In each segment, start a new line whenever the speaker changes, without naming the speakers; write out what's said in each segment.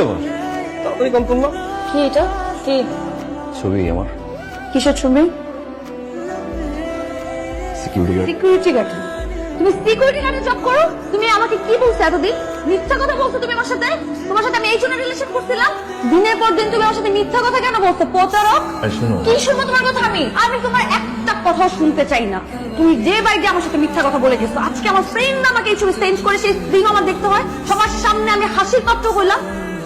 আবার তাড়াতাড়ি কল করলাম।
কি এটা? কি
ছবি আমার
কিসের ছবি?
Security guard.
Security guard? তুমি সিকিউরিটি গার্ডে জব করো? তুমি আমাকে কি বলছো এতদিন? মিথ্যা কথা বলছো তুমি আমার সাথে। তোমার সাথে আমি এই জন্য রিলেশন করছিলাম। দিনের পর দিন তুমি আমার সাথে মিথ্যা কথা কেন বলছো? প্রতারক।
শুনো,
কি শুনবো তোমার কথা? আমি তোমার একটা কথা শুনতে চাই না। তুমি যে বাইরে আমার সাথে মিথ্যা কথা বলে গেছো, আজকে আমার ফ্রেন্ড আমাকে এই ছবি সেন্ড করে, সেই দিন আমার দেখতে হয়। সবার সামনে আমি হাসির পাত্র হইলাম।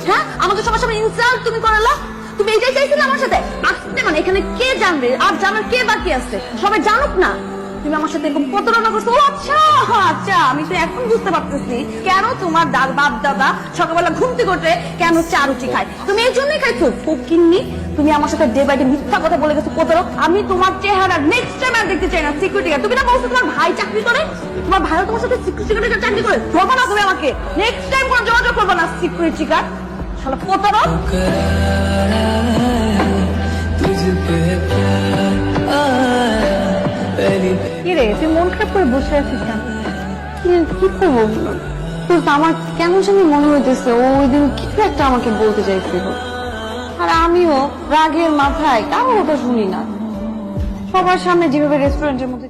হ্যাঁ, আমাকে সবার সামনে ইনসাল্ট তুমি করালা। তুমি এটাই চাইছিলে আমার সাথে আসতে? মানে এখানে কে জানবে? আর জানার কে বাকি আছে? সবাই জানুক না তুমি আমার সাথে এরকম প্রতারণা করছো। ও আচ্ছা আচ্ছা, আমি তো এখন বুঝতে পারতেছি কেন তোমার বাপ দাদা সকালবেলা ঘুম থেকে উঠে কেন চা রুটি খায়। তুমি এই জন্যই খাইছো ফকিন্নি। তুমি আমার সাথে ডে বাই ডে মিথ্যা কথা বলে গেছো প্রতারক। আমি তোমার চেহারা নেক্সট টাইম আর দেখতে চাই না। সিকিউরিটি গার্ড তুমি না বলছো তোমার ভাই চাকরি করে? তোমার ভাইও তোমার সাথে সিকিউরিটি গার্ডের চাকরি করে? ধরবো না তুমি আমাকে, নেক্সট টাইম কোনো যোগাযোগ করবো না। সিকিউরিটি গার্ড শালা প্রতারক। কিরে তুই মন খারাপ করে বসে আছিস কেন? কি করবো? তোর তো আমার কেন জানি মনে হইতেছে ও ওই দিন কিছু একটা আমাকে বলতে চাইছিল, আর আমিও রাগের মাথায় কারো ওটা শুনি না। সবার সামনে যেভাবে রেস্টুরেন্টের মধ্যে